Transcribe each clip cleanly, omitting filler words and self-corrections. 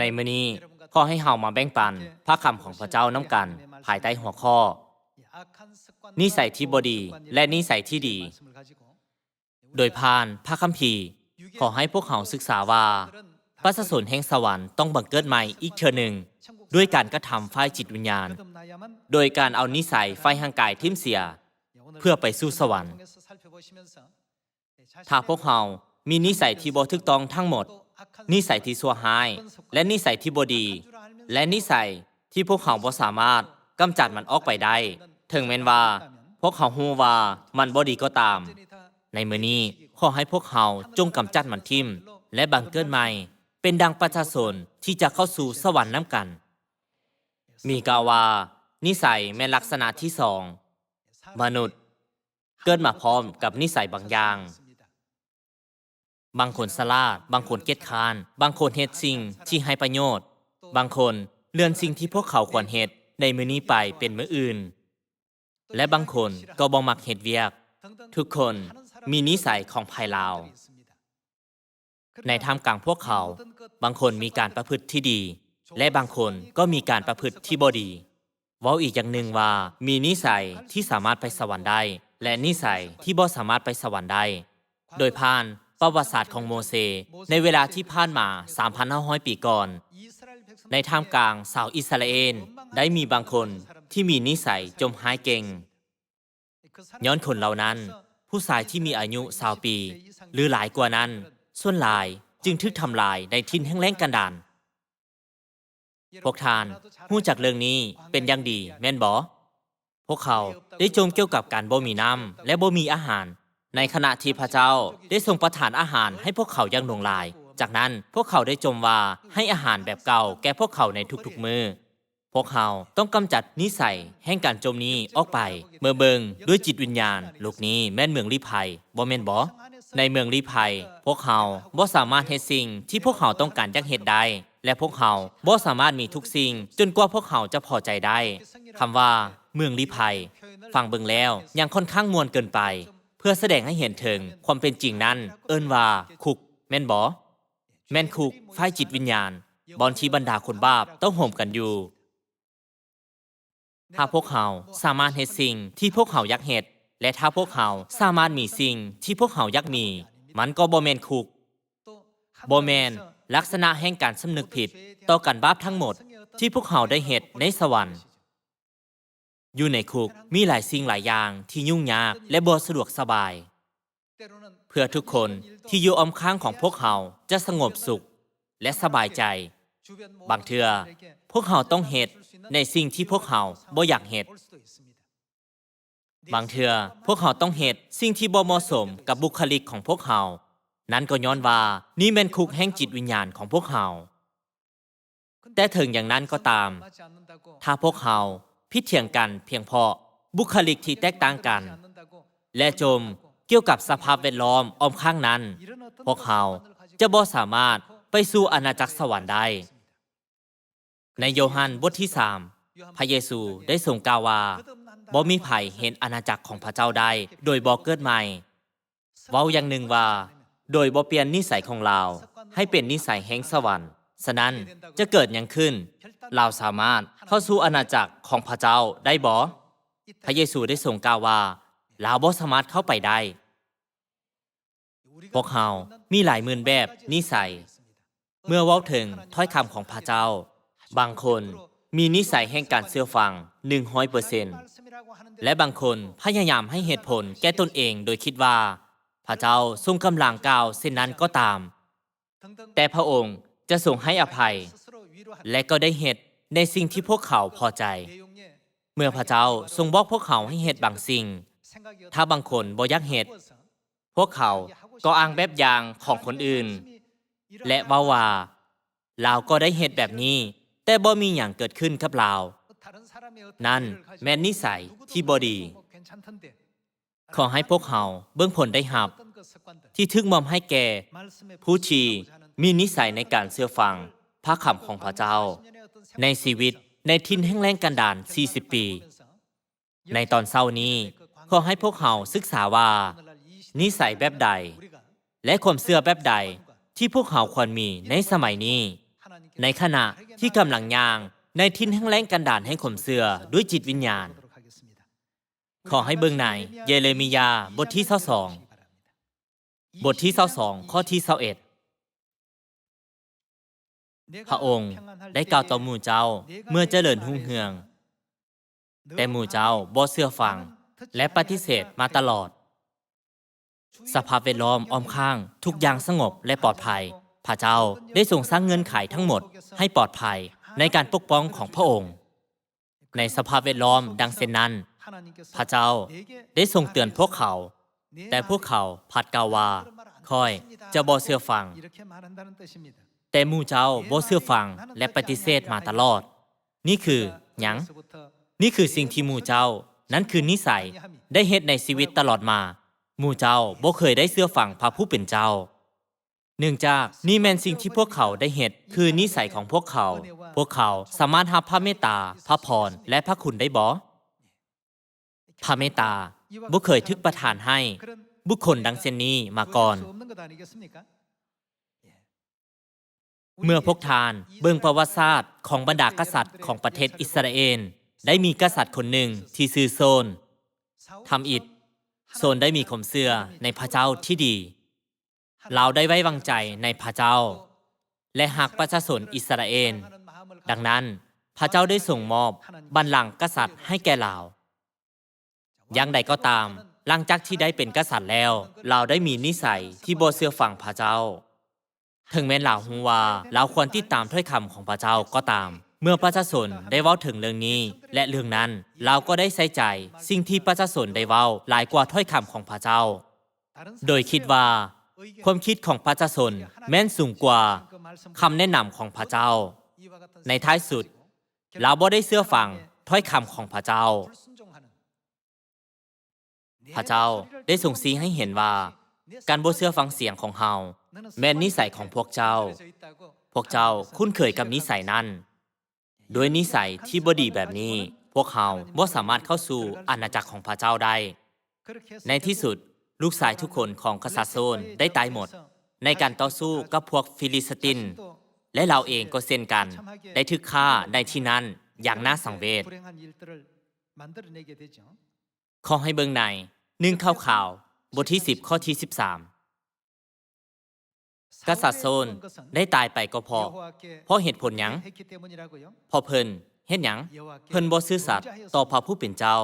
ในมื้อนี้ขอให้เฮามาแบ่งปันพระคำของพระเจ้าน้ำกันภายใต้หัวข้อนิสัยที่บ่ดีและนิสัยที่ดีโดยผ่านพระคัมภีร์ขอให้พวกเขาศึกษาว่าพระสสนแห่งสวรรค์ต้องบังเกิดใหม่อีกเทื่อหนึ่งด้วยการกระทำฝ่ายจิตวิญญาณโดยการเอานิสัยฝ่ายร่างกายทิ่มเสียเพื่อไปสู่สวรรค์ถ้าพวกเขามีนิสัยที่บ่ถูกต้องทั้งหมดนิสัยที่ชั่วร้ายและนิสัยที่บ่ดีและนิสัยที่พวกเขาบ่สามารถกำจัดมันออกไปได้ถึงแม้นว่าพวกเขาฮู้ว่ามันบ่ดีก็ตามในมื้อนี้ขอให้พวกเขาจงกำจัดมันทิ่มและบังเกิดใหม่เป็นดังประชาชนที่จะเข้าสู่สวรรค์นํกันมีกล่าวว่านิสัยแม่นลักษณะที่สองมนุษย์เกิดมาพร้อมกับนิสัยบางอย่างบางคนฉลาดบางคนเกียจคร้านบางคนเฮ็ดสิ่งที่ให้ประโยชน์บางคนเลื่อนสิ่งที่พวกเขาควรเฮ็ดในมื้อนี้ไปเป็นมื้ออื่นและบางคนก็บ่มักเฮ็ดเวียกทุกคนมีนิสัยของภายลาวในท่ามกลางพวกเขาบางคนมีการประพฤติที่ดีและบางคนก็มีการประพฤติที่บ่ดีเว้าอีกอย่างหนึ่งว่ามีนิสัยที่สามารถไปสวรรค์ได้และนิสัยที่บ่สามารถไปสวรรค์ได้โดยผ่านประวัติศาสตร์ของโมเสสในเวลาที่ผ่านมา 3,500 ปีก่อนในท่ามกลางชาวอิสราเอลได้มีบางคนที่มีนิสัยจมหายเก่งย้อนคนเหล่านั้นผู้ชายที่มีอายุ20 ปีหรือหลายกว่านั้นส่วนหลายจึงถูกทำลายในถิ่นแห้งแล้งกันดารพวกท่านรู้จักเรื่องนี้เป็นอย่างดีแม่นบ่พวกเขาได้จมเกี่ยวกับการบ่มีน้ำและบ่มีอาหารในขณะที่พระเจ้าได้ทรงประทานอาหารให้พวกเขาอย่างหลงหลายจากนั้นพวกเขาได้จมว่าให้อาหารแบบเก่าแก่พวกเขาในทุกๆมื้อพวกเขาต้องกำจัดนิสัยแห่งการจมนี้ออกไปเมื่อเบิงด้วยจิตวิญญาณโลกนี้แม่นเมืองลี้ภัยบ่แม่นบ่ในเมืองลี้ภัยพวกเขาบ่สามารถเฮ็ดสิ่งที่พวกเขาต้องการจักเฮ็ดได้และพวกเขาบ่สามารถมีทุกสิ่งจนกว่าพวกเขาจะพอใจได้คำว่าเมืองลี้ภัยฟังเบิ่งแล้วยังค่อนข้างม่วนเกินไปเพื่อแสดงให้เห็นถึงความเป็นจริงนั้นเอิ้นว่าคุกแม่นบ่แม่นคุกฝ่ายจิตวิญญาณบ่อนที่บรรดาคนบาปต้องห่มกันอยู่ถ้าพวกเขาสามารถเฮ็ดสิ่งที่พวกเขาอยากเฮ็ดและถ้าพวกเขาสามารถมีสิ่งที่พวกเขาอยากมีมันก็บ่แม่นคุกบ่แม่นลักษณะแห่งการสำนึกผิดต่อการบาปทั้งหมดที่พวกเขาได้เฮ็ดในสวรรค์อยู่ในคุกมีหลายสิ่งหลายอย่างที่ยุ่งยากและบ่สะดวกสบายเพื่อทุกคนที่อยู่อ้อมข้างของพวกเขาจะสงบสุขและสบายใจบางเทื่อพวกเขาต้องเฮ็ดในสิ่งที่พวกเขาบ่อยากเฮ็ดบางเทื่อพวกเขาต้องเฮ็ดสิ่งที่บ่เหมาะสมกับบุคลิกของพวกเขานั้นก็ย้อนว่านี่แม่นคุกแห่งจิตวิญญาณของพวกเขาแต่ถึงอย่างนั้นก็ตามถ้าพวกเขาพิดเถียงกันเพียงเพราะบุคลิกที่แตกต่างกันและจมเกี่ยวกับสภาพแวดล้อมอ้อมข้างนั้นพวกเขาจะบ่สามารถไปสู่อาณาจักรสวรรค์ได้ในโยฮันบทที่3พระเยซูได้ทรงกล่าวว่าบ่มีไผเห็นอาณาจักรของพระเจ้าได้โดยบ่เกิดใหม่เว้าอย่างหนึ่งว่าโดยบ่เปลี่ยนนิสัยของเราให้เป็นนิสัยแห่งสวรรค์ฉะนั้นจะเกิดหยังขึ้นเราสามารถเข้าสู่อาณาจักรของพระเจ้าได้บ่พระเยซูได้ทรงกล่าวว่าเราบ่สามารถเข้าไปได้พวกเรามีหลายหมื่นแบบนิสัยเมื่อเว้าถึงถ้อยคำของพระเจ้าบางคนมีนิสัยแห่งการเชื่อฟัง 100% และบางคนพยายามให้เหตุผลแก้ตนเองโดยคิดว่าพระเจ้าทรงกำลังกล่าวเช่นนั้นก็ตามแต่พระองค์จะทรงให้อภัยและก็ได้เฮ็ดในสิ่งที่พวกเขาพอใจเมื่อพระเจ้าทรงบอกพวกเขาให้เฮ็ดบางสิ่งถ้าบางคนบ่อยากเฮ็ดพวกเขาก็อ้างแบบอย่างของคนอื่นและเว้าว่าเราก็ได้เฮ็ดแบบนี้แต่บ่มีหยังเกิดขึ้นกับเรานั่นแม่นนิสัยที่บ่ดีขอให้พวกเขาเบิ่งผลได้รับที่ถึกมอมให้แก่ผู้ที่มีนิสัยในการเชื่อฟังพระคำของพระเจ้าในชีวิตในถิ่นแห้งแล้งกันดาร40 ปีในตอนเช้านี้ขอให้พวกเขาศึกษาว่านิสัยแบบใดและความเชื่อแบบใดที่พวกเขาควรมีในสมัยนี้ ในขณะที่กำลังย่างในทินแห่งแล้งกันดารแห่งข่มเสือด้วยจิตวิญญาณขอให้เบิ่งในเยเรมียาบทที่22บทที่22ข้อที่21พระองค์ได้กล่าวต่อหมู่เจ้าเมื่อเจริญรุ่งเรืองแต่หมู่เจ้าบ่เชื่อฟังและปฏิเสธมาตลอดสภาพแวดล้อมอ้อมข้างทุกอย่างสงบและปลอดภัยพระเจ้าได้ทรงสร้างเงื่อนไขทั้งหมดให้ปลอดภัยในการปกป้องของพระองค์ในสภาพแวดล้อมดังเช่นนั้นพระเจ้าได้ทรงเตือนพวกเขาแต่พวกเขาผัดกล่าวว่าค่อยจะบ่เชื่อฟังแต่หมู่เจ้าบ่เชื่อฟังและปฏิเสธมาตลอดนี่คือหยังนี่คือสิ่งที่หมู่เจ้านั้นคือนิสัยได้เฮ็ดในชีวิตตลอดมาหมู่เจ้าบ่เคยได้เชื่อฟังพระผู้เป็นเจ้าเนื่องจากนี่แม่นสิ่งที่พวกเขาได้เฮ็ดคือนิสัยของพวกเขาสามารถรับพระเมตตาพระพรและพระคุณได้บ่พระเมตตาบ่เคยทึกประทานให้บุคคลดังเช่นนี้มาก่อนเมื่อพวกทานเบิ่งประวัติศาสตร์ของบรรดากษัตริย์ของประเทศอิสราเอลได้มีกษัตริย์คนหนึ่งที่ชื่อโซนทำอิฐโซนได้มีความเชื่อในพระเจ้าที่ดีเราได้ไว้วางใจในพระเจ้าและหากประชาชนอิสราเอลดังนั้นพระเจ้าได้ส่งมอบบัลลังก์กษัตริย์ให้แก่เราอย่างใดก็ตามหลังจากที่ได้เป็นกษัตริย์แล้วเราได้มีนิสัยที่บ่เชื่อฟังพระเจ้าถึงแม้เราฮู้ว่าเราควรติดตามถ้อยคำของพระเจ้าก็ตามเมื่อประชาชนได้เว้าถึงเรื่องนี้และเรื่องนั้นเราก็ได้ใส่ใจสิ่งที่ประชาชนได้เว้าหลายกว่าถ้อยคำของพระเจ้าโดยคิดว่าความคิดของประชาชนแม่นสูงกว่าคำแนะนำของพระเจ้าในท้ายสุดเราบ่ได้เชื่อฟังถ้อยคำของพระเจ้าพระเจ้าได้ทรงชี้ให้เห็นว่าการบ่เชื่อฟังเสียงของเฮาแม่นนิสัยของพวกเจ้าคุ้นเคยกับนิสัยนั้นด้วยนิสัยที่บ่ดีแบบนี้พวกเฮาบ่สามารถเข้าสู่อาณาจักรของพระเจ้าได้ในที่สุดลูกชายทุกคนของกษัตริย์โซนได้ตายหมดในการต่อสู้กับพวกฟิลิสเตียนและเราเองก็เช่นกันได้ถูกฆ่าในที่นั้นอย่างน่าสังเวชขอให้เบิ่งใน1ข่าวบทที่10ข้อที่13กษัตริย์โซนได้ตายไปก็เพราะเหตุผลหยังเพราะเพิ่นเฮ็ดหยังเพิ่นบ่ซื่อสัตย์ต่อพระผู้เป็นเจ้า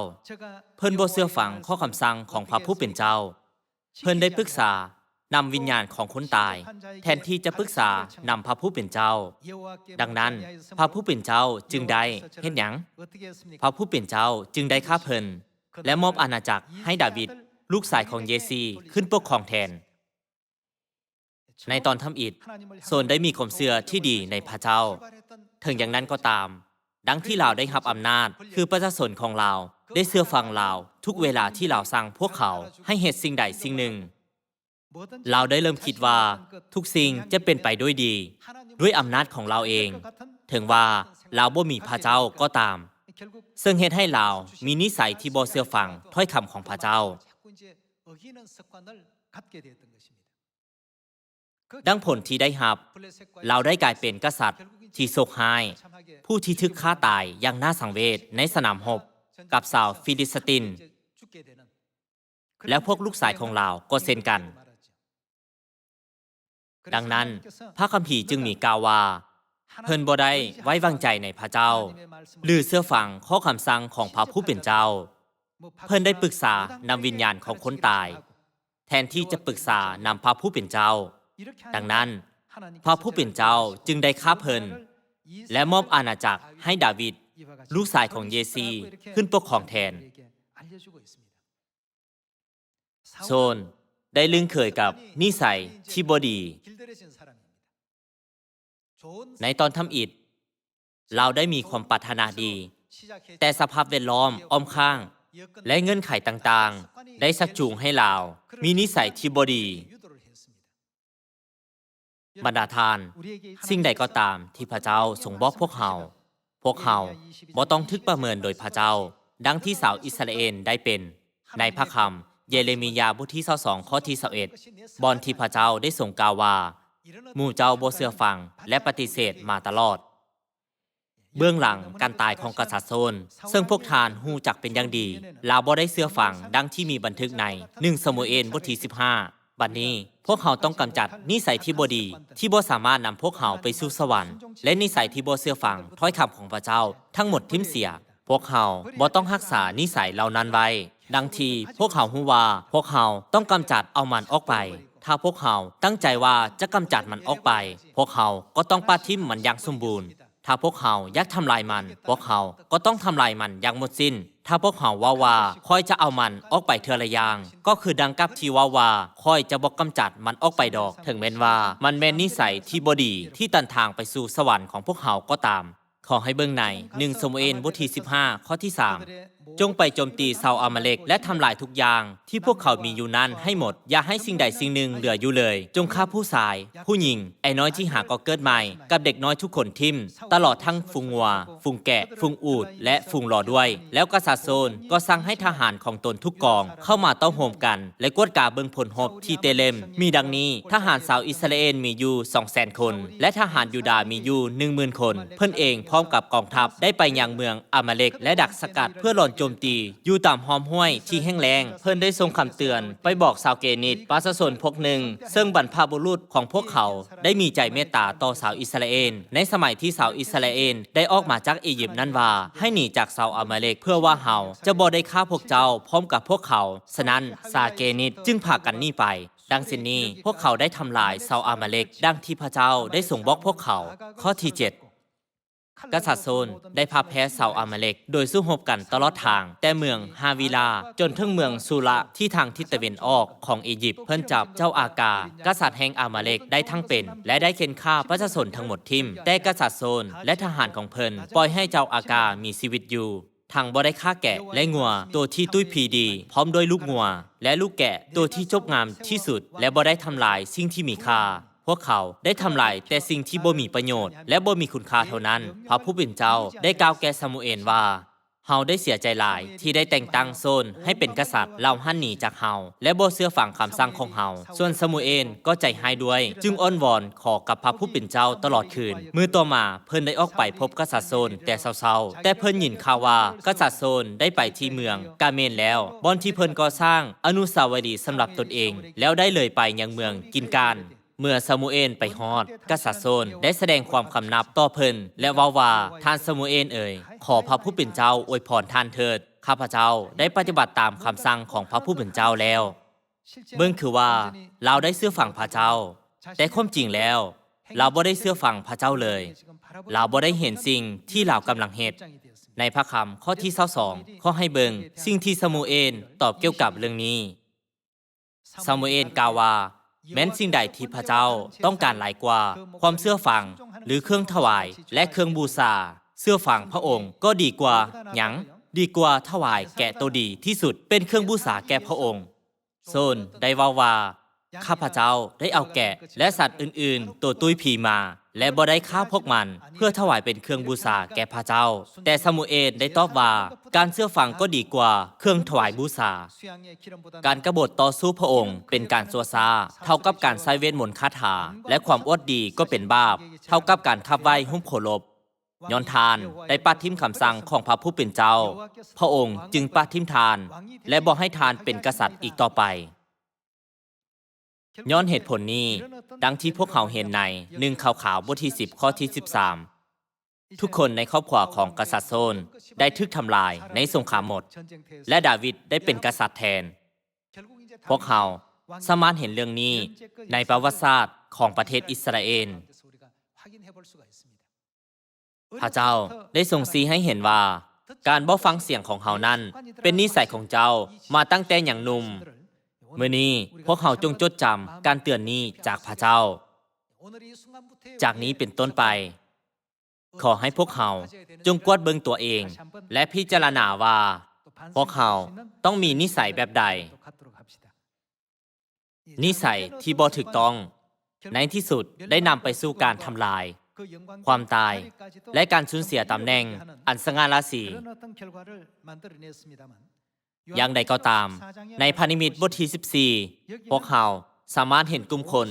เพิ่นบ่เชื่อฟังข้อคำสั่งของพระผู้เป็นเจ้าเพิ่นได้ปรึกษานำวิญญาณของคนตายแทนที่จะปรึกษานำพระผู้เป็นเจ้าดังนั้นพระผู้เป็นเจ้าจึงได้เฮ็ดหยังพระผู้เป็นเจ้าจึงได้ฆ่าเพิ่นและมอบอาณาจักรให้ดาวิดลูกชายของเยซีขึ้นปกครองแทนในตอนทำอิฐโซนได้มีความเชื่อที่ดีในพระเจ้าถึงอย่างนั้นก็ตามดังที่เราได้รับอำนาจคือประชาชนของเราได้เชื่อฟังเราทุกเวลาที่เราสั่งพวกเขาให้เหตุสิ่งใดสิ่งหนึ่งเราได้เริ่มคิดว่าทุกสิ่งจะเป็นไปด้วยดีด้วยอำนาจของเราเองถึงว่าเราบ่มีพระเจ้าก็ตามซึ่งเฮ็ดให้เรามีนิสัยที่บ่เชื่อฟังถ้อยคำของพระเจ้าดังผลที่ได้รับเราได้กลายเป็นกษัตริย์ที่โศกร้ายผู้ที่ถูกฆ่าตายอย่างน่าสังเวชในสนามรบกับชาวฟิลิสเตียนและพวกลูกชายของเราก็เช่นกันดังนั้นพระคัมภีร์จึงมีกล่าวว่าเพิ่นบ่ได้ไว้วางใจในพระเจ้าหรือเชื่อฟังข้อคำสั่งของพระผู้เป็นเจ้าเพิ่นได้ปรึกษานำวิญญาณของคนตายแทนที่จะปรึกษานำพระผู้เป็นเจ้าดังนั้นพระผู้เป็นเจ้าจึงได้ฆ่าเพิ่นและมอบอาณาจักรให้ดาวิดลูกชายของเยซีขึ้นปกครองแทนโซนได้ลึงเคยกับนิสัยที่บ่ดีในตอนทำอิฐเราได้มีความปรารถนาดีแต่สภาพแวดล้อมอ้อมข้างและเงื่อนไขต่างๆได้ชักจูงให้เรามีนิสัยที่บ่ดีบรรดาทานสิ่งใดก็ตามที่พระเจ้าทรงบอกพวกเราบ่ต้องทึกประเมินโดยพระเจ้าดังที่ชาวอิสราเอลได้เป็นในพระคำเยเรมียาบทที่22ข้อที่21บอนที่พระเจ้าได้ทรงกล่าวว่า หมู่เจ้าบ่เชื่อฟังและปฏิเสธมาตลอดเบื้องหลังการตายของกษัตริย์โซนซึ่งพวกทานฮู้จักเป็นอย่างดีลาวบ่ได้เชื่อฟังดังที่มีบันทึกใน1ซามูเอลบทที่15บัดนี้พวกเขาต้องกำจัดนิสัยที่บ่ดีที่บ่สามารถนำพวกเขาไปสู่สวรรค์และนิสัยที่บ่เชื่อฟังถ้อยคำของพระเจ้าทั้งหมดทิ่มเสียพวกเขาบ่ต้องรักษานิสัยเหล่านั้นไว้ดังที่พวกเขาฮู้ว่าพวกเขาต้องกำจัดเอามันออกไปถ้าพวกเขาตั้งใจว่าจะกำจัดมันออกไปพวกเขาก็ต้องปาทิ่มมันอย่างสมบูรณ์ถ้าพวกเขาอยากทำลายมันพวกเขาก็ต้องทำลายมันอย่างหมดสิ้นถ้าพวกเขาว่าค่อยจะเอามันออกไปเทื่อละอย่างก็คือดังกับที่ว่าค่อยจะบ่กำจัดมันออกไปดอกถึงแม้นว่ามันแม่นนิสัยที่บ่ดีที่ตันทางไปสู่สวรรค์ของพวกเขาก็ตามขอให้เบิ่งใน1ซามูเอลบทที่15ข้อที่3จงไปโจมตีชาวอามาเลกและทำลายทุกอย่างที่พวกเขามีอยู่นั้นให้หมดอย่าให้สิ่งใดสิ่งหนึ่งเหลืออยู่เลยจงฆ่าผู้ชายผู้หญิงไอ้น้อยที่หาก็เกิดใหม่กับเด็กน้อยทุกคนทิ่มตลอดทั้งฝูงวัวฝูงแกะฝูงอูฐและฝูงหลอด้วยแล้วกษัตริย์โซนก็สั่งให้ทหารของตนทุกกองเข้ามาต้อมโหมกันและกวดกาเบิ่งผลรบที่เตเลมมีดังนี้ทหารชาวอิสราเอลมีอยู่ 200,000 คนและทหารยูดาห์มีอยู่ 10,000 คนเพิ่นเองพร้อมกับกองทัพได้ไปยังเมืองอามาเลกและดักสกัดเพื่อหล่อนโจมตีอยู่ตามหอมห้วยที่แห้งแล้งเพิ่นได้ส่งคำเตือนไปบอกชาวเกนิตประชาชนพวกหนึ่งซึ่งบรรพบุรุษของพวกเขาได้มีใจเมตตาต่อชาวอิสราเอลในสมัยที่ชาวอิสราเอลได้ออกมาจากอียิปต์นั้นว่าให้หนีจากชาวอามาเลกเพื่อว่าเฮาจะบ่ได้ฆ่าพวกเจ้าพร้อมกับพวกเขาฉะนั้นชาวเกนิตจึงพากันหนีไปดังเช่นนี้พวกเขาได้ทำลายชาวอามาเลกดังที่พระเจ้าได้ทรงบอกพวกเขาข้อที่7กษัตริย์โซนได้พาแพ้ชาวอามาเลกโดยสู้รบกันตลอดทางแต่เมืองฮาวิลาจนถึงเมืองซูระที่ทางทิศตะวันออกของอียิปต์เพิ่นจับเจ้าอากากษัตริย์แห่งอามาเลกได้ทั้งเป็นและได้เข็นฆ่าประชาชนทั้งหมดทิ่มแต่กษัตริย์โซนและทหารของเพิ่นปล่อยให้เจ้าอากามีชีวิตอยู่ทางบ่ได้ฆ่าแกะและงัวตัวที่ตุ้ยผีดีพร้อมด้วยลูกงัวและลูกแกะตัวที่จบงามที่สุดและบ่ได้ทำลายสิ่งที่มีค่าพวกเขาได้ทำลายแต่สิ่งที่บ่มีประโยชน์และบ่มีคุณค่าเท่านั้นพระผู้เป็นเจ้าได้กล่าวแก่ซามูเอลว่าเฮาได้เสียใจหลายที่ได้แต่งตั้งโซนให้เป็นกษัตริย์เล่าหันหนีจากเฮาและบ่เชื่อฟังคำสั่งของเฮาส่วนซามูเอลก็ใจหายด้วยจึงอ้อนวอนขอกับพระผู้เป็นเจ้าตลอดคืนมื้อต่อมาเพิ่นได้ออกไปพบกษัตริย์โซนแต่เช้าๆแต่เพิ่นยินข่าวว่ากษัตริย์โซนได้ไปที่เมืองกาเมนแล้วบ่อนที่เพิ่นก่อสร้างอนุสาวรีย์สำหรับตนเองแล้วได้เลยไปยังเมืองกินการเมื่อซามูเอลไปฮอดกษัตริย์โซนได้แสดงความคำนับต่อเพิ่นและว่าท่านซามูเอลเอ่ยขอพระผู้เป็นเจ้าอวยพรท่านเถิดข้าพเจ้าได้ปฏิบัติตามคำสั่งของพระผู้เป็นเจ้าแล้วเบิ่งคือว่าเราได้เชื่อฟังพระเจ้าแต่ความจริงแล้วเราบ่ได้เชื่อฟังพระเจ้าเลยเราบ่ได้เห็นสิ่งที่เรากำลังเฮ็ดในพระคำข้อที่22ข้อให้เบิ่งสิ่งที่ซามูเอลตอบเกี่ยวกับเรื่องนี้ซามูเอลกล่าวว่าแม้นสิ่งใดที่พระเจ้าต้องการหลายกว่าความเชื่อฟังหรือเครื่องถวายและเครื่องบูชาเชื่อฟังพระองค์ก็ดีกว่าหยังดีกว่าถวายแกะตัวดีที่สุดเป็นเครื่องบูชาแก่พระองค์โซนได้ว่าข้าพเจ้าได้เอาแกะและสัตว์อื่นๆตัวตุ้ยผีมาและบ่ได้ฆ่าพวกมันเพื่อถวายเป็นเครื่องบูชาแก่พระเจ้าแต่ซามูเอลได้ตอบว่าการเชื่อฟังก็ดีกว่าเครื่องถวายบูชาการกบฏต่อสู้พระองค์เป็นการซัวซาเท่ากับการใช้เวทมนต์คาถาและความอวดดีก็เป็นบาปเท่ากับการขับไล่หุ้มโขลบย้อนทานได้ปาทิมคำสั่งของพระผู้เป็นเจ้าพระองค์จึงปาทิมทานและบ่ให้ทานเป็นกษัตริย์อีกต่อไปย้อนเหตุผลนี้ดังที่พวกเขาเห็นใน1ข่าวขาวบทที่10ข้อที่13ทุกคนในครอบครัวของกษัตริย์โซนได้ถูกทำลายในสงครามหมดและดาวิดได้เป็นกษัตริย์แทนพวกเขาสามารถเห็นเรื่องนี้ในประวัติศาสตร์ของประเทศอิสราเอลพระเจ้าได้ทรงชี้ให้เห็นว่าการบ่ฟังเสียงของเขานั้นเป็นนิสัยของเจ้ามาตั้งแต่อย่างหนุ่มมื้อนี้พวกเขาจงจดจำการเตือนนี้จากพระเจ้าจากนี้เป็นต้นไปขอให้พวกเขาจงกวดเบิ่งตัวเองและพิจารณาว่าพวกเขาต้องมีนิสัยแบบใดนิสัยที่บ่ถูกต้องในที่สุดได้นำไปสู่การทำลายความตายและการสูญเสียตำแหน่งอันสง่าราศีอย่างใดก็ตามในพระนิมิตบทที่14พวกเขา สามารถเห็นกลุ่มคน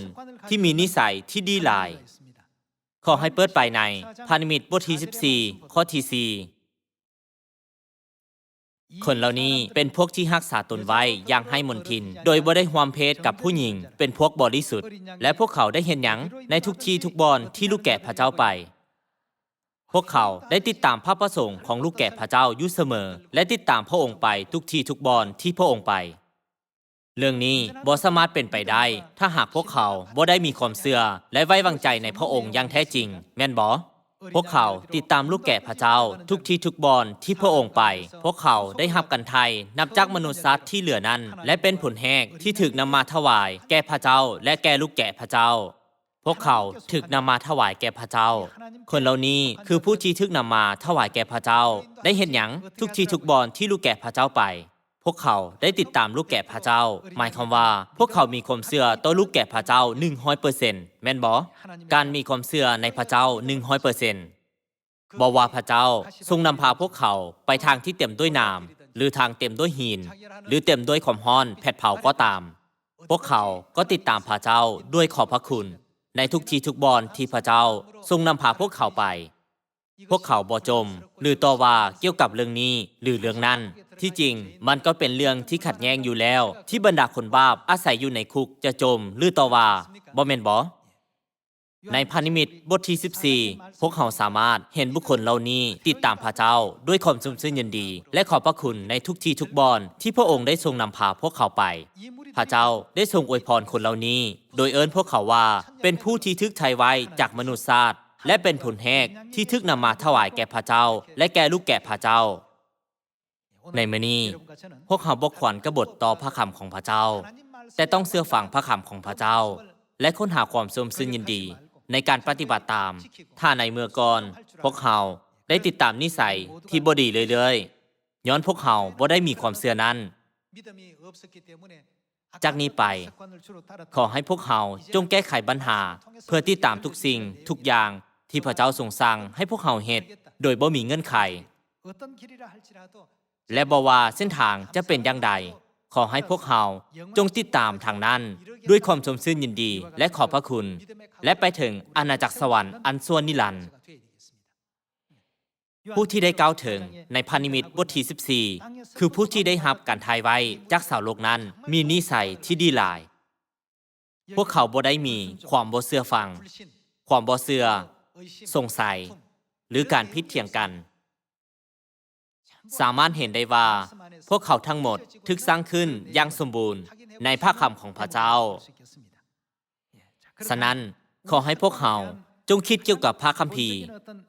ที่มีนิสัยที่ดีหลาย ขอให้เปิดไปในพาณิมิตบทที่14ข้อที่4คนเหล่านี้เป็นพวกที่รักษาตนไว้อย่างให้มนทิน โดยบ่ได้ร่วมเพศกับผู้หญิง เป็นพวกบริสุทธิ์ และพวกเขาได้เห็นหยังในทุกที่ทุกบอนที่ลูกแกะพระเจ้าไป พวกเขาได้ติดตามพระประสงค์ของลูกแกะพระเจ้าอยู่เสมอ และติดตามพระองค์ไปทุกที่ทุกบอนที่พระองค์ไป เรื่องนี้บ่สามารถเป็นไปได้ ถ้าหากพวกเขาบ่ได้มีความเชื่อและไว้วางใจในพระองค์อย่างแท้จริง แม่นบ่ พวกเขาติดตามลูกแกะพระเจ้าทุกที่ทุกบอนที่พระองค์ไป พวกเขาได้รับกันไทยนับจากมนุษย์สัตว์ที่เหลือนั้น และเป็นผลแห้งที่ถูกนำมาถวายแก่พระเจ้าและแก่ลูกแกะพระเจ้า พวกเขาถูกนำมาถวายแก่พระเจ้า คนเหล่านี้คือผู้ที่ถูกนำมาถวายแก่พระเจ้า ได้เห็นหยังทุกที่ทุกบอนที่ลูกแกะพระเจ้าไป พวกเขาได้ติดตามลูกแกะพระเจ้า หมายความว่าพวกเขามีความเชื่อต่อลูกแกะพระเจ้า 100% แม่นบ่ การมีความเชื่อในพระเจ้า 100%บ่ว่าพระเจ้าทรงนำพาพวกเขาไปทางที่เต็มด้วยน้ำหรือทางเต็มด้วยหินหรือเต็มด้วยความร้อนแผดเผาก็ตาม พวกเขาก็ติดตามพระเจ้าด้วยขอบพระคุณในทุกที่ทุกบอนที่พระเจ้าทรงนำพาพวกเขาไป พวกเขาบ่จมหรือต่อว่าเกี่ยวกับเรื่องนี้หรือเรื่องนั้น ที่จริงมันก็เป็นเรื่องที่ขัดแย้งอยู่แล้ว ที่บรรดาคนบาปอาศัยอยู่ในคุกจะจมหรือต่อว่าบ่แม่นบ่ ในพาณิมิตบทที่14พวกเขาสามารถเห็นบุคคลเหล่านี้ติดตามพระเจ้าด้วยความชุ่มชื่นยินดีและขอบพระคุณในทุกที่ทุกบอนที่พระองค์ได้ทรงนำพาพวกเขาไป พระเจ้าได้ทรงอวยพรคนเหล่านี้โดยเอิ้นพวกเขาว่าเป็นผู้ที่ทึกไทยไว้จากมนุษย์ชาติและเป็นผลแห่งที่ทึกนำมาถวายแก่พระเจ้าและแก่ลูกแกะพระเจ้า ในมื้อนี้พวกเขาบ่ควรกบฏต่อพระคำของพระเจ้าแต่ต้องเชื่อฟังพระคำของพระเจ้าและค้นหาความชุ่มชื่นยินดีในการปฏิบัติตามถ้าในเมื่อก่อนพวกเขาได้ติดตามนิสัยที่บ่ดีเรื่อยๆย้อนพวกเขาบ่ได้มีความเชื่อนั้นจากนี้ไปขอให้พวกเขาจงแก้ไขปัญหาเพื่อติดตามทุกสิ่งทุกอย่างที่พระเจ้าทรงสั่งให้พวกเขาเฮ็ดโดยบ่มีเงื่อนไขและบ่ว่าเส้นทางจะเป็นอย่างใดขอให้พวกเขาจงติดตามทางนั้นด้วยความชมชื่นยินดีและขอบพระคุณและไปถึงอาณาจักรสวรรค์อันส่วนนิรันดร์ผู้ที่ได้กล่าวถึงในพาณิมิตบทที่14คือผู้ที่ได้รับการทายไว้จากชาวโลกนั้นมีนิสัยที่ดีหลายพวกเขาบ่ได้มีความบ่เชื่อฟังความบ่เชื่อสงสัยหรือการพิดเถียงกันสามารถเห็นได้ว่าพวกเขาทั้งหมดถูกสร้างขึ้นอย่างสมบูรณ์ในพระคำของพระเจ้าฉะนั้นขอให้พวกเขาจงคิดเกี่ยวกับพระคัมภีร์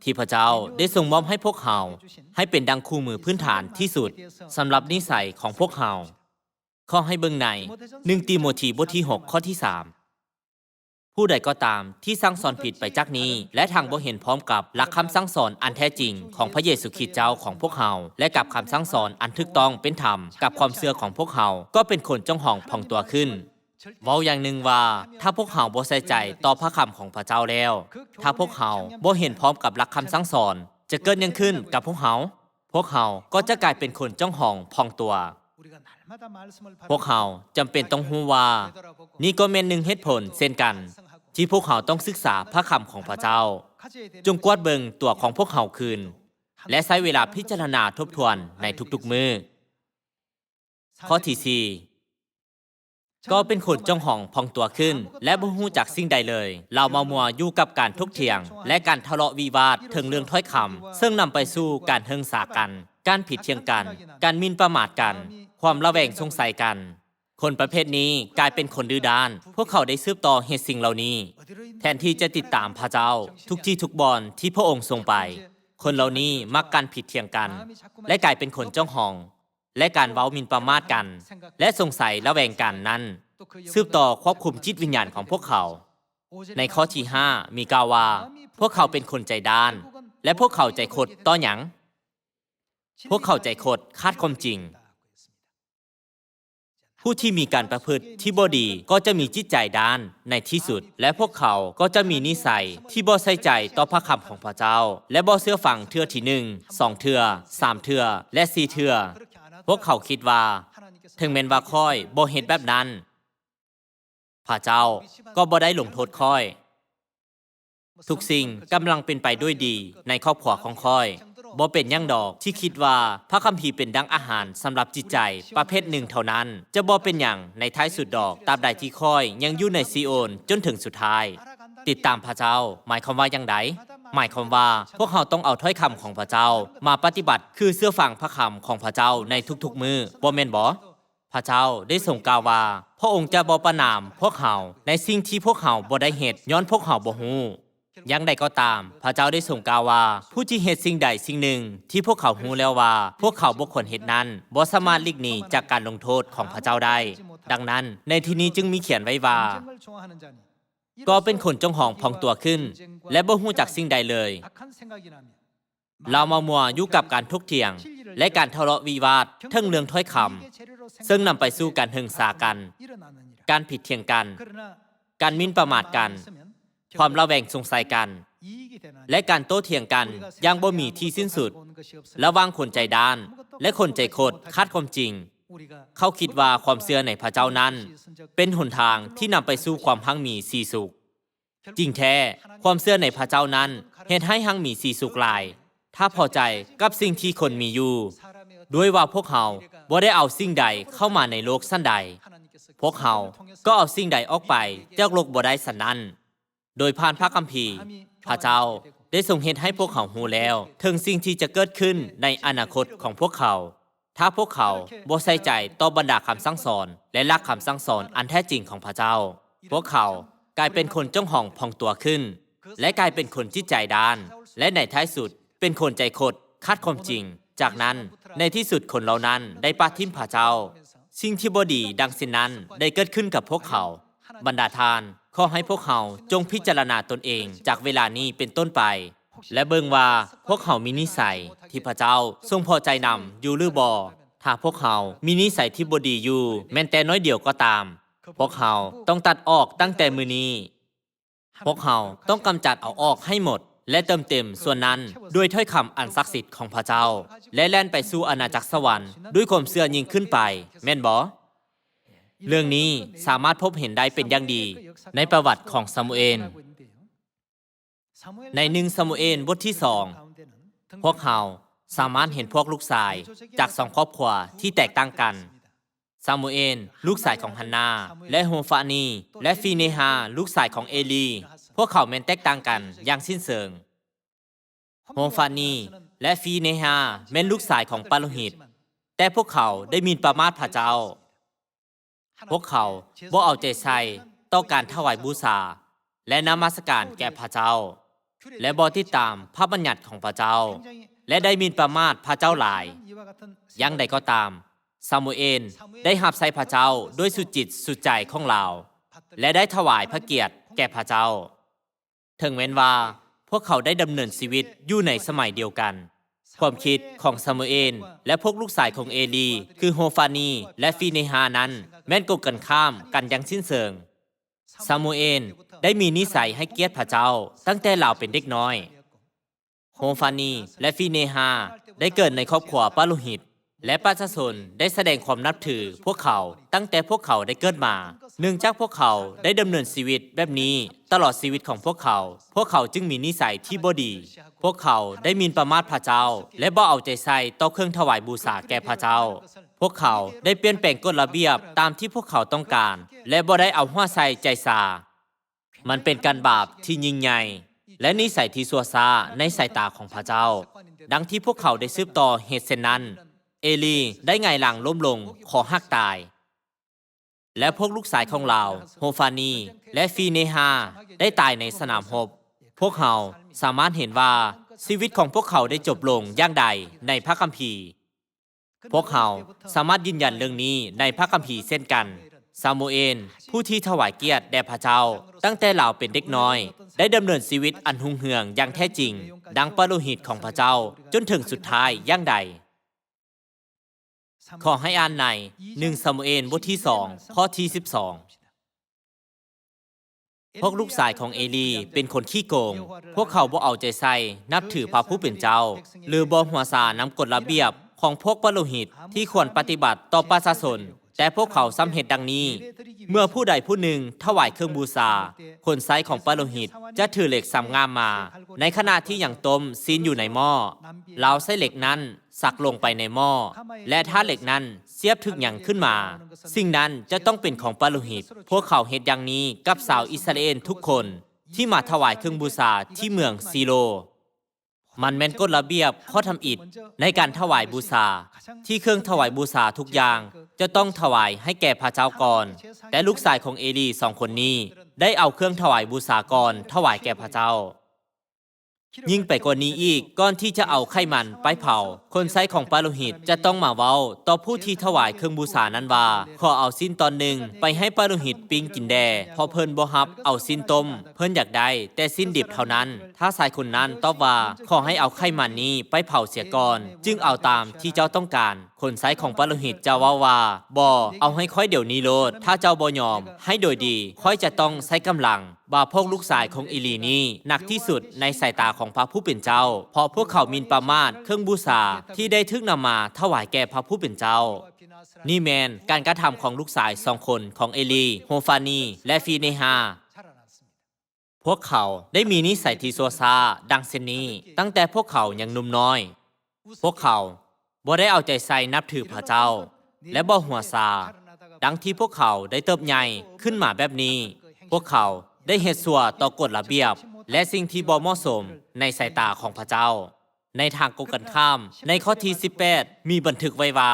ที่พระเจ้าได้ทรงมอบให้พวกเขาให้เป็นดังคู่มือพื้นฐานที่สุดสำหรับนิสัยของพวกเขาขอให้เบิ่งใน1ติโมธีบทที่6ข้อที่3ผู้ใดก็ตามที่สั่งสอนผิดไปจากนี้และทางบ่เห็นพร้อมกับหลักคำสั่งสอนอันแท้จริงของพระเยซูคริสต์เจ้าของพวกเขาและกับคำสั่งสอนอันถูกต้องเป็นธรรมกับความเชื่อของพวกเขาก็เป็นคนจ้องห่องผ่องตัวขึ้นเว้าอย่างหนึ่งว่าถ้าพวกเขาบ่ใส่ใจต่อพระคำของพระเจ้าแล้วถ้าพวกเขาบ่เห็นพร้อมกับหลักคำสั่งสอนจะเกิดหยังขึ้นกับพวกเขาก็จะกลายเป็นคนจ้องห่องผ่องตัวพวกเขาจำเป็นต้องรู้ว่านี่ก็เป็นหนึ่งเหตุผลเช่นกันที่พวกเขาต้องศึกษาพระคำของพระเจ้าจงกวาดเบิงตัวของพวกเขาคืนและใช้เวลาพิจารณาทบทวนในทุกๆมื้อข้อที่4ก็เป็นคนจ้องห่องพองตัวขึ้นและบ่ฮู้จักสิ่งใดเลยเราเมามัวอยู่กับการทกเถียงและการทะเลาะวิวาทถึงเรื่องถ้อยคำซึ่งนำไปสู่การเฮิงสากันการผิดเทียงกันการหมิ่นประมาทกันความระแวงสงสัยกันคนประเภทนี้กลายเป็นคนดื้อด้านพวกเขาได้สืบต่อเหตุสิ่งเหล่านี้แทนที่จะติดตามพระเจ้าทุกที่ทุกบอนที่พระองค์ทรงไปคนเหล่านี้มักการผิดเทียงกันและกลายเป็นคนจ้องห่องและการเว้าหมิ่นประมาทกันและสงสัยระแวงกันนั้นสืบต่อควบคุมจิตวิญญาณของพวกเขาในข้อที่5มีกล่าวว่าพวกเขาเป็นคนใจด้านและพวกเขาใจคดต่อหยังพวกเขาใจคดคาดความจริงผู้ที่มีการประพฤติที่บ่ดีก็จะมีจิตใจด้านในที่สุดและพวกเขาก็จะมีนิสัยที่บ่ใส่ใจต่อพระคำของพระเจ้าและบ่เชื่อฟังเทื่อที่1 2เทื่อ3เทื่อและ4เทื่อพวกเขาคิดว่าถึงแม้นว่าค่อยบ่เฮ็ดแบบนั้น พระเจ้าก็บ่ได้ลงโทษค่อยทุกสิ่งกำลังเป็นไปด้วยดีในครอบครัวของค่อยบ่เป็นหยังดอกที่คิดว่าพระคัมภีร์เป็นดังอาหารสำหรับจิตใจประเภทหนึ่งเท่านั้นจะบ่เป็นหยังในท้ายสุดดอกตราบใดที่ค่อยยังอยู่ในซีโอนจนถึงสุดท้ายติดตามพระเจ้าหมายความว่าอย่างไดหมายความว่าพวกเราต้องเอาถ้อยคำของพระเจ้ามาปฏิบัติคือเชื่อฟังพระคำของพระเจ้าในทุกๆมื้อบ่แม่นบ่พระเจ้าได้ทรงกล่าวว่าพระองค์จะบ่ประณามพวกเราในสิ่งที่พวกเราบ่ได้เฮ็ดย้อนพวกเราบ่ฮู้อย่างใดก็ตามพระเจ้าได้ทรงกล่าวว่าผู้ที่เฮ็ดสิ่งใดสิ่งหนึ่งที่พวกเขาฮู้แล้วว่าพวกเขาบ่ควรเฮ็ดนั้นบ่สามารถหลีกหนีจากการลงโทษของพระเจ้าได้ดังนั้นในที่นี้จึงมีเขียนไว้ว่าก็เป็นคนจงหองพองตัวขึ้นและบ่ฮู้จักสิ่งใดเลยเรามามัวอยู่กับการทกเถียงและการทะเลาะวิวาทเทิงเรื่องถ้อยคำซึ่งนำไปสู่การหึงสากันการผิดเถียงกันการหมิ่นประมาทกันความระแวงสงสัยกันและการโต้เถียงกันอย่างบ่มีที่สิ้นสุดระหว่างคนใจด้านและคนใจโคตรคาดความจริงเขาคิดว่าความเชื่อในพระเจ้านั้นเป็นหนทางที่นำไปสู่ความหั่งมีสีสุขจริงแท้ความเชื่อในพระเจ้านั้นเฮ็ดให้หั่งมีสีสุขหลายถ้าพอใจกับสิ่งที่คนมีอยู่ด้วยว่าพวกเขาบ่ได้เอาสิ่งใดเข้ามาในโลกสั้นใดพวกเขาก็เอาสิ่งใดออกไปจากโลกบ่ได้สันนั้นโดยผ่านพระคัมภีร์พระเจ้าได้ทรงเฮ็ดให้พวกเขาฮู้แล้วถึงสิ่งที่จะเกิดขึ้นในอนาคตของพวกเขาถ้าพวกเขาบ่ใส่ใจต่อบรรดาคำสั่งสอนและหลักคำสั่งสอนอันแท้จริงของพระเจ้าพวกเขากลายเป็นคนจ้องหองพองตัวขึ้นและกลายเป็นคนจิตใจด้านและในท้ายสุดเป็นคนใจคดคาดความจริงจากนั้นในที่สุดคนเหล่านั้นได้ปาทิมพระเจ้าสิ่งที่บ่ดีดังเช่นนั้นได้เกิดขึ้นกับพวกเขาบรรดาทานขอให้พวกเขาจงพิจารณาตนเองจากเวลานี้เป็นต้นไปและเบิ่งว่าพวกเขามีนิสัยที่พระเจ้าทรงพอใจนำอยู่หรือบ่ถ้าพวกเขามีนิสัยที่บ่ดีอยู่แม้แต่น้อยเดียวก็ตามพวกเขาต้องตัดออกตั้งแต่มื้อนี้พวกเขาต้องกำจัดเอาออกให้หมดและเติมเต็มส่วนนั้นด้วยถ้อยคำอันศักดิ์สิทธิ์ของพระเจ้าและแล่นไปสู่อาณาจักรสวรรค์ด้วยความเชื่อยิ่งขึ้นไปแม่นบ่เรื่องนี้สามารถพบเห็นได้เป็นอย่างดีในประวัติของซามูเอลใน1ซามูเอลบทที่2พวกเขาสามารถเห็นพวกลูกชายจาก2ครอบครัวที่แตกต่างกันซามูเอลลูกชายของฮันนาและโฮฟานีและฟีเนฮาลูกชายของเอลีพวกเขาแม้นแตกต่างกันอย่างสิ้นเชิงโฮฟานีและฟีเนฮาแม้นลูกชายของปาโลหิตแต่พวกเขาได้หมิ่นประมาทพระเจ้าพวกเขาบ่เอาใจใส่ต่อการถวายบูชาและนมัสการแก่พระเจ้าและบ่ติดตามพระบัญญัติของพระเจ้าและได้หมิ่นประมาทพระเจ้าหลายอย่างใดก็ตามซามูเอลได้รับใส่พระเจ้าด้วยสุดจิตสุดใจของเราและได้ถวายพระเกียรติแก่พระเจ้าถึงแม้ว่าพวกเขาได้ดำเนินชีวิตอยู่ในสมัยเดียวกันความคิดของซามูเอลและพวกลูกชายของเอลีคือโฮฟานีและฟีเนฮานั้นแม้นกบกันข้ามกันอย่างสิ้นเชิงซามูเอลได้มีนิสัยให้เกียรติพระเจ้าตั้งแต่เหล่าเป็นเด็กน้อยโฮฟานีและฟีเนฮาได้เกิดในครอบครัวปาโลหิตและประชาชนได้แสดงความนับถือพวกเขาตั้งแต่พวกเขาได้เกิดมาเนื่องจากพวกเขาได้ดำเนินชีวิตแบบนี้ตลอดชีวิตของพวกเขาจึงมีนิสัยที่บ่ดีพวกเขาได้หมิ่นประมาทพระเจ้าและบ่เอาใจใส่ต่อเครื่องถวายบูชาแก่พระเจ้าพวกเขาได้เปลี่ยนแปลงกฎระเบียบตามที่พวกเขาต้องการและบ่ได้เอาหัวใส่ใจซามันเป็นการบาปที่ยิ่งใหญ่และนิสัยที่ชั่วช้าในสายตาของพระเจ้าดังที่พวกเขาได้สืบต่อเหตุเช่นนั้นเอลีได้หงายหลังล้มลงขอหักตายและพวกลูกชายของเราโฮฟานีและฟีเนฮาได้ตายในสนามรบพวกเขาสามารถเห็นว่าชีวิตของพวกเขาได้จบลงอย่างใดในพระคัมภีร์พวกเขาสามารถยืนยันเรื่องนี้ในพระคัมภีร์เช่นกันซามูเอลผู้ที่ถวายเกียรติแด่พระเจ้าตั้งแต่เหล่าเป็นเด็กน้อยได้ดำเนินชีวิตอันหุ่งเหืองอย่างแท้จริงดังปาโลหิตของพระเจ้าจนถึงสุดท้ายอย่างใดขอให้อ่านใน1ซามูเอลบทที่2ข้อที่12พวกลูกชายของเอลีเป็นคนขี้โกงพวกเขาบ่เอาใจใส่นับถือพระผู้เป็นเจ้าหรือบ่หัวซานำกฎระเบียบของพวกปาโลหิตที่ควรปฏิบัติต่อประชาชน แต่พวกเขาซ้ำเหตุดังนี้ เมื่อผู้ใดผู้หนึ่งถวายเครื่องบูชาคนไซของปาโลหิตจะถือเหล็กสำงามมา ในขณะที่อย่างต้มซีนอยู่ในหม้อเราใช้เหล็กนั้นสักลงไปในหม้อและถ้าเหล็กนั้นเสียบถึกอย่างขึ้นมาสิ่งนั้นจะต้องเป็นของปาโลหิตพวกเขาเหตุอย่างนี้กับชาวอิสราเอลทุกคนที่มาถวายเครื่องบูชาที่เมืองซีโลมันแม่นกฎระเบียบข้อทำอิฐในการถวายบูชาที่เครื่องถวายบูชาทุกอย่างจะต้องถวายให้แก่พระเจ้าก่อนแต่ลูกชายของเอลี2 คนนี้ได้เอาเครื่องถวายบูชาก่อนถวายแก่พระเจ้ายิ่งไปกว่านี้อีกก่อนที่จะเอาไขมันไปเผาคนใช้ของปาโลหิตจะต้องมาเว้าต่อผู้ที่ถวายเครื่องบูชานั้นว่าขอเอาสิ้นตอนหนึ่งไปให้ปาโลหิตปิ้งกินแด่พอเพิ่นบ่ฮับเอาสิ้นต้มเพิ่นอยากได้แต่สิ้นดิบเท่านั้นถ้าชายคนนั้นตอบว่าขอให้เอาไขมันนี้ไปเผาเสียก่อนจึงเอาตามที่เจ้าต้องการคนใช้ของปาโลหิตจะว่าบ่เอาให้ค่อยเดี๋ยวนี้โลดถ้าเจ้าบ่ยอมให้โดยดีค่อยจะต้องใช้กำลังบ่าพวกลูกชายของอีลีนี้หนักที่สุดในสายตาของพระผู้เป็นเจ้าเพราะพวกเขาหมิ่นประมาทเครื่องบูชาที่ได้ทึกนำมาถวายแก่พระผู้เป็นเจ้านี่แมนการกระทำของลูกชาย2 คนของเอลีโฮฟานีและฟีเนฮาพวกเขาได้มีนิสัยที่ซัวซาดังเช่นนี้ตั้งแต่พวกเขายังหนุ่มน้อยพวกเขาบ่ได้เอาใจใส่นับถือพระเจ้าและบ่หัวซาดังที่พวกเขาได้เติบใหญ่ขึ้นมาแบบนี้พวกเขาได้เฮ็ดชั่วต่อกฎระเบียบและสิ่งที่บ่เหมาะสมในสายตาของพระเจ้าในทางกกันข้ามในข้อที่18มีบันทึกไว้ว่า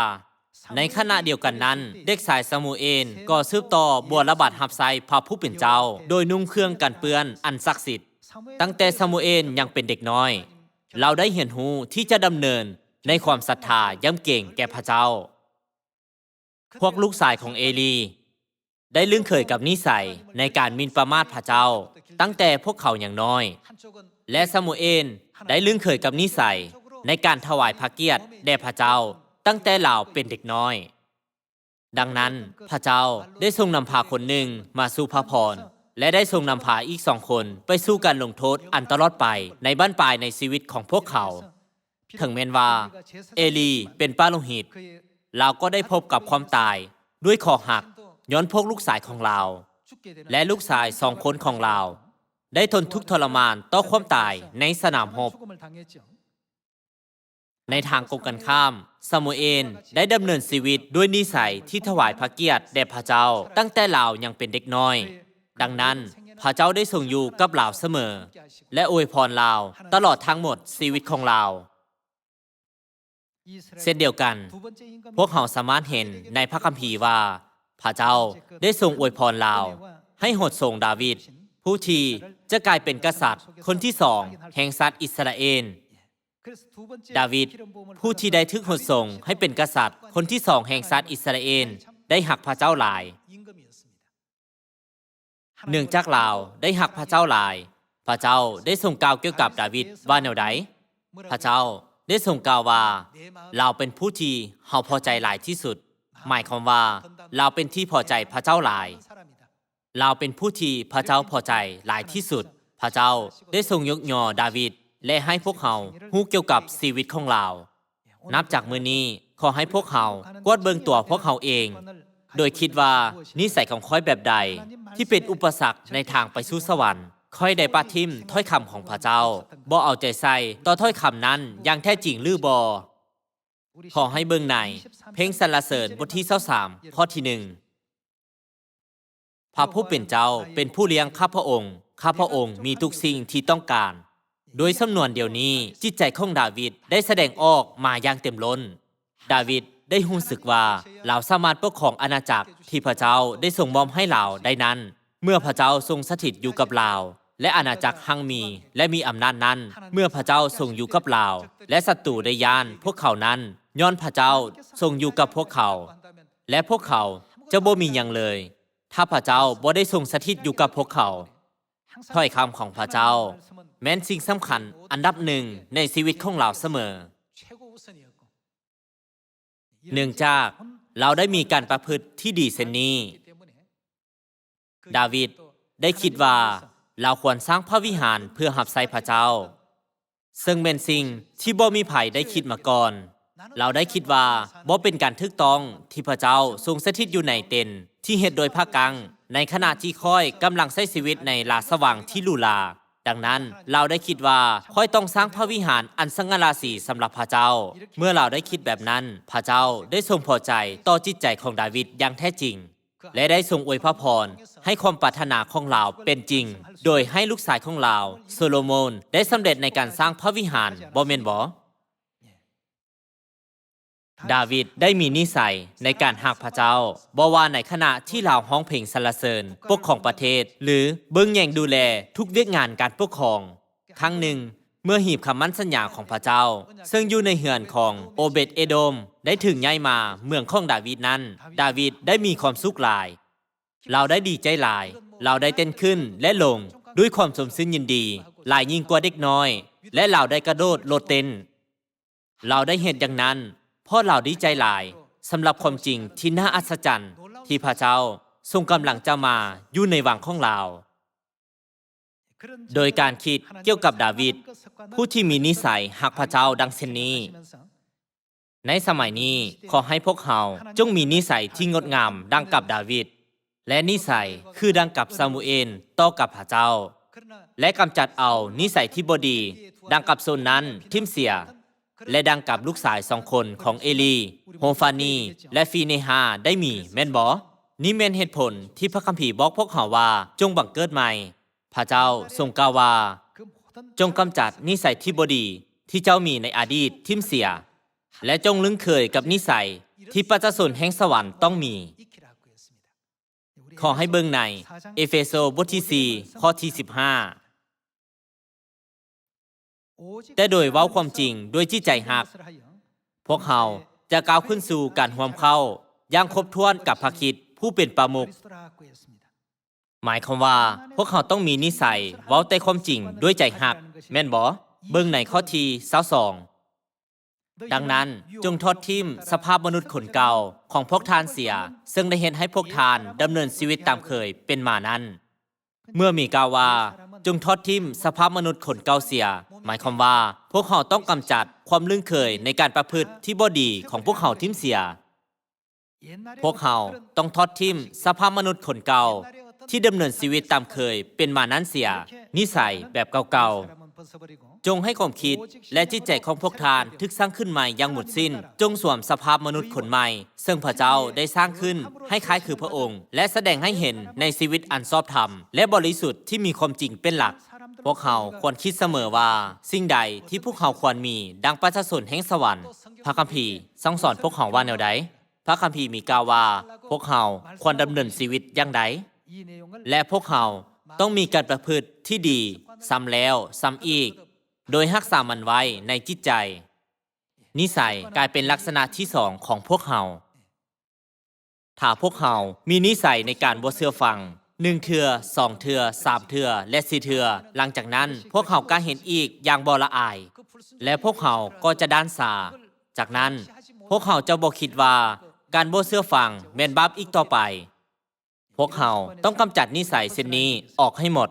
ในขณะเดียวกันนั้นเด็กชายซามูเอลก็สืบต่อบัวระบาดหับไซพระผู้เป็นเจ้าโดยนุ่งเครื่องกันเปื้อนอันศักดิ์สิทธิ์ตั้งแต่ซามูเอลยังเป็นเด็กน้อยเราได้เห็นหูที่จะดำเนินในความศรัทธาย่ำเก่งแก่พระเจ้าพวกลูกชายของเอลีได้ลึงเคยกับนิสัยในการหมิ่นประมาทพระเจ้าตั้งแต่พวกเขาอย่างน้อยและซามูเอลได้ลึงเคยกับนิสัยในการถวายพระเกียรติแด่พระเจ้าตั้งแต่เหล่าเป็นเด็กน้อยดังนั้นพระเจ้าได้ทรงนำพาคนหนึ่งมาสู่พระพรและได้ทรงนำพาอีก2 คนไปสู่การลงโทษอันตลอดไปในบั้นปลายในชีวิตของพวกเขาถึงแม้นว่าเอลีเป็นปาโลหิตเราก็ได้พบกับความตายด้วยคอหักย้อนพวกลูกชายของเราและลูกชาย2 คนของเราได้ทนทุกข์ทรมานต่อความตายในสนามรบในทางกกันข้ามซามูเอลได้ดำเนินชีวิตด้วยนิสัยที่ถวายพระเกียรติแด่พระเจ้าตั้งแต่เรายังเป็นเด็กน้อยดังนั้นพระเจ้าได้ทรงอยู่กับเราเสมอและอวยพรเราตลอดทั้งหมดชีวิตของเราเช่นเดียวกันพวกเขาสามารถเห็นในพระคัมภีร์ว่าพระเจ้าได้ทรงอวยพรเราให้โหดส่งดาวิดผู้ที่จะกลายเป็นกษัตริย์คนที่2แห่งสัตว์อิสราเอลดาวิดผู้ที่ได้ทึกโหดส่งให้เป็นกษัตริย์คนที่2แห่งสัตว์อิสราเอลได้หักพระเจ้าหลายเนื่องจากเราได้หักพระเจ้าหลายพระเจ้าได้ทรงกล่าวเกี่ยวกับดาวิดว่าแนวใดพระเจ้าได้ทรงกล่าวว่าเราเป็นผู้ที่เฮาพอใจหลายที่สุดหมายความว่าเราเป็นที่พอใจพระเจ้าหลายเราเป็นผู้ที่พระเจ้าพอใจหลายที่สุดพระเจ้าได้ทรงยกย่อดาวิดและให้พวกเขาฮู้เกี่ยวกับชีวิตของเรานับจากมื้อนี้ขอให้พวกเขากวดเบิ่งตัวพวกเขาเองโดยคิดว่านิสัยของค่อยแบบใดที่เป็นอุปสรรคในทางไปสู่สวรรค์ค่อยได้ปะทิมถ้อยคำของพระเจ้าบ่เอาใจใส่ต่อถ้อยคำนั้นอย่างแท้จริงหรือบ่ขอให้เบิ่งในเพลงสรรเสริญบทที่23ข้อที่1พระผู้เป็นเจ้าเป็นผู้เลี้ยงข้าพระองค์ข้าพระองค์มีทุกสิ่งที่ต้องการโดยสำนวนเดียวนี้จิตใจของดาวิดได้แสดงออกมาอย่างเต็มล้นดาวิดได้รู้สึกว่าเราสามารถปกครองอาณาจักรที่พระเจ้าได้ทรงมอบให้เราได้นั้นเมื่อพระเจ้าทรงสถิตอยู่กับเราและอาณาจักรหั่งมีและมีอำนาจนั้นเมื่อพระเจ้าทรงอยู่กับเราและศัตรูได้ย่านพวกเขานั้นย้อนพระเจ้าทรงอยู่กับพวกเขาและพวกเขาจะบ่มีหยังเลยถ้าพระเจ้าบ่ได้ทรงสถิตอยู่กับพวกเขาถ้อยคำของพระเจ้าแม้นสิ่งสำคัญอันดับหนึ่งในชีวิตของเราเสมอเนื่องจากเราได้มีการประพฤติที่ดีเช่นนี้ดาวิดได้คิดว่าเราควรสร้างพระวิหารเพื่อรับใช้พระเจ้าซึ่งเป็นสิ่งที่บ่มีไผได้คิดมาก่อน เราได้คิดว่าบ่เป็นการถูกต้องที่พระเจ้าทรงสถิตอยู่ในเต็นท์ที่เฮ็ดโดยพระกังในขณะที่ค่อยกำลังใช้ชีวิตในลาสว่างที่หรูหราดังนั้นเราได้คิดว่าค่อยต้องสร้างพระวิหารอันสง่าราศีสำหรับพระเจ้าเมื่อเราได้คิดแบบนั้นพระเจ้าได้ทรงพอใจต่อจิตใจของดาวิดอย่างแท้จริงและได้ทรงอวยพระพรให้ความปรารถนาของเราเป็นจริงโดยให้ลูกชายของเราโซโลมอนได้สำเร็จในการสร้างพระวิหารบ่แม่นบ่ดาวิดได้มีนิสัยในการฮักพระเจ้าบ่ว่าในขณะที่เราร้องเพลงสรรเสริญปกครองประเทศหรือเบิ่งแย่งดูแลทุกเวียกงานการปกครองครั้งหนึ่งเมื่อหีบคำมั่นสัญญาของพระเจ้าซึ่งอยู่ในเฮือนของโอเบดเอโดมได้ถึงย้ายมาเมืองของดาวิดนั้นดาวิดได้มีความสุขหลายเราได้ดีใจหลายเราได้เต้นขึ้นและลงด้วยความสมซึ้งยินดีหลายยิ่งกว่าเด็กน้อยและเราได้กระโดดโลดเต้นเราได้เห็นอย่างนั้นเพราะเราดีใจหลายสำหรับความจริงที่น่าอัศจรรย์ที่พระเจ้าทรงกำลังจะมาอยู่ในวังของเราโดยการคิดเกี่ยวกับดาวิดผู้ที่มีนิสัยฮักพระเจ้าดังเช่นนี้ในสมัยนี้ขอให้พวกเราจงมีนิสัยที่งดงามดังกับดาวิดและนิสัยคือดังกับซามูเอลต่อกับพระเจ้าและกำจัดเอานิสัยที่บ่ดีดังกับโซนนั้นทิมเสียและดังกับลูกสาย2 คนของเอลีโฮฟานีและฟีเนฮาได้มีแม่นบ่นี่แม่นเหตุผลที่พระคัมภีร์บอกพวกเราว่าจงบังเกิดใหม่พระเจ้าทรงกล่าวว่าจงกำจัดนิสัยที่บ่ดีที่เจ้ามีในอดีตทิมเสียและจงลึงเคยกับนิสัยที่ประชาชนแห่งสวรรค์ต้องมีขอให้เบิ่งในเอเฟโซบทที่4ข้อที่15แต่โดยเว้าความจริงด้วยจิตใจฮักพวกเราจะก้าวขึ้นสู่การร่วมเข้าอย่างครบถ้วนกับพระคริสต์ผู้เป็นประมุขหมายความว่าพวกเขาต้องมีนิสัยเว้าแต่ความจริงด้วยใจฮักแม่นบ่เบิ่งในข้อที่22ดังนั้นจงทอดทิ้งสภาพมนุษย์คนเก่าของพวกท่านเสียซึ่งได้เฮ็ดให้พวกท่านดำเนินชีวิตตามเคยเป็นมานั้นเมื่อมีกล่าวว่าจงทอดทิ้งสภาพมนุษย์คนเก่าเสียหมายความว่าพวกเขาต้องกำจัดความลึงเคยในการประพฤติที่บ่ดีของพวกเขาทิ้งเสียพวกเขาต้องทอดทิ้งสภาพมนุษย์คนเก่าที่ดำเนินชีวิตตามเคยเป็นมานั้นเสียนิสัยแบบเก่าๆจงให้ความคิดและจิตใจของพวกท่านทึกสร้างขึ้นใหม่อย่างหมดสิ้นจงสวมสภาพมนุษย์คนใหม่ซึ่งพระเจ้าได้สร้างขึ้นให้คล้ายคือพระองค์และแสดงให้เห็นในชีวิตอันชอบธรรมและบริสุทธิ์ที่มีความจริงเป็นหลักพวกเขาควรคิดเสมอว่าสิ่งใดที่พวกเขาควรมีดังประชาชนแห่งสวรรค์พระคัมภีร์ทรงสอนพวกเขาว่าแนวใดพระคัมภีร์มีกล่าวว่าพวกเขาควรดำเนินชีวิตอย่างใดและพวกเขาต้องมีการประพฤติที่ดีซ้ำแล้วซ้ำอีกโดยรักษามันไว้ในจิตใจนิสัยกลายเป็นลักษณะที่2ของพวกเขาถ้าพวกเขามีนิสัยในการบ่เชื่อฟัง1 เทื่อ2 เทื่อ3 เทื่อและ4 เทื่อหลังจากนั้นพวกเขาก็เห็นอีกอย่างบ่ละอายและพวกเขาก็จะด้านสาจากนั้นพวกเขาจะบ่คิดว่าการบ่เชื่อฟังแม่นบาปอีกต่อไปพวกเขาต้องกำจัดนิสัยเช่นนี้ออกให้หมด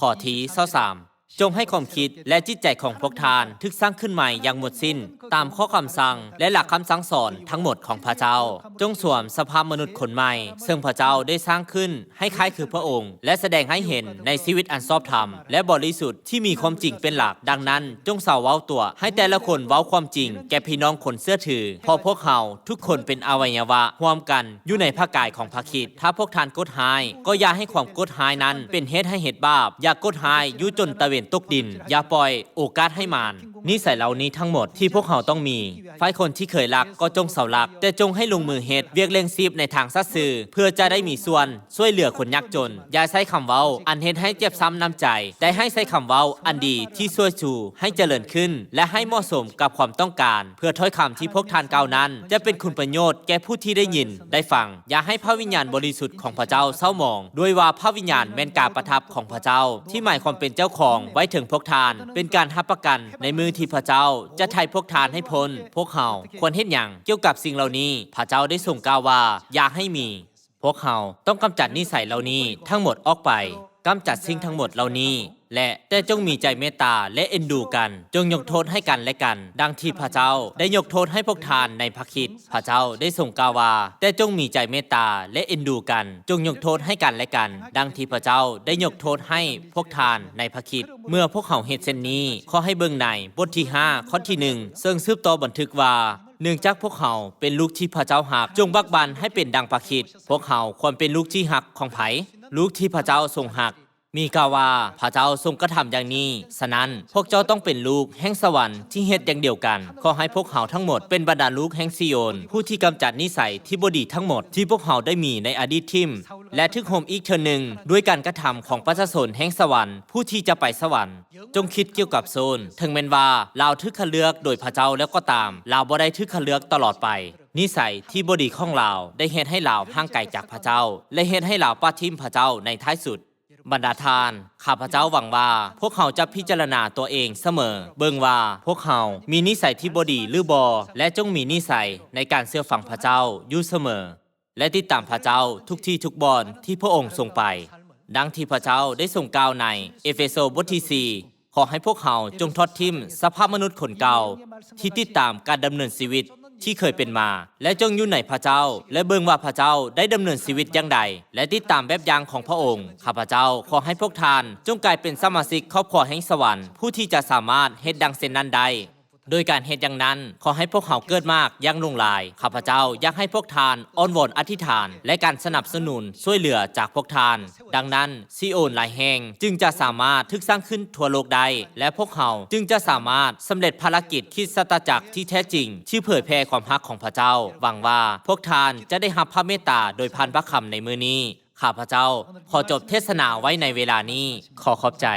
ข้อที่23จงให้ความคิดและจิตใจของพวกท่านทึกสร้างขึ้นใหม่อย่างหมดสิ้นตามข้อคำสั่งและหลักคำสั่งสอนทั้งหมดของพระเจ้าจงสวมสภาพมนุษย์คนใหม่ซึ่งพระเจ้าได้สร้างขึ้นให้คล้ายคือพระองค์และแสดงให้เห็นในชีวิตอันชอบธรรมและบริสุทธิ์ที่มีความจริงเป็นหลักดังนั้นจงเสาเว้าตัวให้แต่ละคนเว้าความจริงแก่พี่น้องคนเชื่อถือเพราะพวกเขาทุกคนเป็นอวัยวะร่วมกันอยู่ในพระกายของพระคริสต์ถ้าพวกท่านกดหายก็อย่าให้ความกดหายนั้นเป็นเหตุให้เหตุบาปอย่ากดหายอยู่จนตะเวนตกดินอย่าปล่อยโอกาสให้มารนิสัยเหล่านี้ทั้งหมดที่พวกเขาต้องมีฝ่ายคนที่เคยรักก็จงเสารักแต่จงให้ลงมือเฮ็ดเวียกเลี้ยงชีพในทางสัตย์ซื่อเพื่อจะได้มีส่วนช่วยเหลือคนยากจนอย่าใช้คำเว้าอันเฮ็ดให้เจ็บซ้ำน้ำใจแต่ให้ใช้คำเว้าอันดีที่ช่วยชูให้เจริญขึ้นและให้เหมาะสมกับความต้องการเพื่อถ้อยคำที่พวกท่านกล่าวนั้นจะเป็นคุณประโยชน์แก่ผู้ที่ได้ยินได้ฟังอย่าให้พระวิญญาณบริสุทธิ์ของพระเจ้าเศร้าหมองด้วยว่าพระวิญญาณแม่นการประทับของพระเจ้าที่หมายความเป็นเจ้าของไว้ถึงพวกท่านเป็นการรับประกันในมือที่พระเจ้าจะไถ่พวกท่านให้พ้นพวกเขาควรเฮ็ดหยังเกี่ยวกับสิ่งเหล่านี้พระเจ้าได้ทรงกล่าวว่าอย่าให้มีพวกเขาต้องกำจัดนิสัยเหล่านี้ทั้งหมดออกไปกำจัดสิ่งทั้งหมดเหล่านี้ และแต่จงมีใจเมตตาและเอ็นดูกันจงยกโทษให้กันและกันดังที่พระเจ้าได้ยกโทษให้พวกทานในพระคริสต์พระเจ้าได้ทรงกล่าวว่าแต่จงมีใจเมตตาและเอ็นดูกันจงยกโทษให้กันและกันดังที่พระเจ้าได้ยกโทษให้พวกทานในพระคริสต์เมื่อพวกเขาเฮ็ดเช่นนี้ขอให้เบิ่งในบทที่5ข้อที่1ซึ่งสืบต่อบันทึกว่าเนื่องจากพวกเขาเป็นลูกที่พระเจ้าหักจงบักบันให้เป็นดังพระคริสต์พวกเขาควรเป็นลูกที่หักของไผลูกที่พระเจ้าทรงหักมีกล่าวว่าพระเจ้าทรงกระทำอย่างนี้ฉะนั้นพวกเจ้าต้องเป็นลูกแห่งสวรรค์ที่เฮ็ดอย่างเดียวกันขอให้พวกเขาทั้งหมดเป็นบรรดาลูกแห่งซิโยนผู้ที่กำจัดนิสัยที่บ่ดีทั้งหมดที่พวกเขาได้มีในอดีตทิมและทึกโฮมอีกเทื่อหนึ่งด้วยการกระทำของประชาชนแห่งสวรรค์ผู้ที่จะไปสวรรค์จงคิดเกี่ยวกับโซนถึงแม้นว่าลาวทึกคัดเลือกโดยพระเจ้าแล้วก็ตามลาวบ่ได้ทึกคัดเลือกตลอดไปนิสัยที่บ่ดีของลาวได้เฮ็ดให้ลาวห่างไกลจากพระเจ้าและเฮ็ดให้ลาวปะทิมพระเจ้าในท้ายสุดบรรดาทานข้าพเจ้าหวังว่าพวกเขาจะพิจารณาตัวเองเสมอเบิ่งว่าพวกเขามีนิสัยที่บ่ดีหรือบ่และจงมีนิสัยในการเชื่อฟังพระเจ้าอยู่เสมอและติดตามพระเจ้าทุกที่ทุกบอนที่พระองค์ทรงไปดังที่พระเจ้าได้ทรงกล่าวในเอเฟโซบทที่4ขอให้พวกเขาจงทอดทิ้งสภาพมนุษย์คนเก่าที่ติดตามการดำเนินชีวิตที่เคยเป็นมาและจงอยู่ในพระเจ้าและเบิ่งว่าพระเจ้าได้ดำเนินชีวิตอย่างใดและติดตามแบบอย่างของพระองค์ข้าพเจ้าขอให้พวกท่านจงกลายเป็นสมาชิกครอบครัวแห่งสวรรค์ผู้ที่จะสามารถเฮ็ดดังเช่นนั้นได้โดยการเฮ็ดอย่างนั้นขอให้พวกเขาเกิดมากอย่างลุงลายข้าพเจ้าอยากให้พวกท่านอ้อนวอนอธิษฐานและการสนับสนุนช่วยเหลือจากพวกท่านดังนั้นซิโอนหลายแห่งจึงจะสามารถทึกสร้างขึ้นทั่วโลกได้และพวกเขาจึงจะสามารถสำเร็จภารกิจคริสตจักรที่แท้จริงที่เผยแพร่ความรักของพระเจ้าหวังว่าพวกท่านจะได้รับพระเมตตาโดยผ่านพระคำในมื้อนี้ข้าพเจ้าขอจบเทศนาไว้ในเวลานี้ขอขอบใจ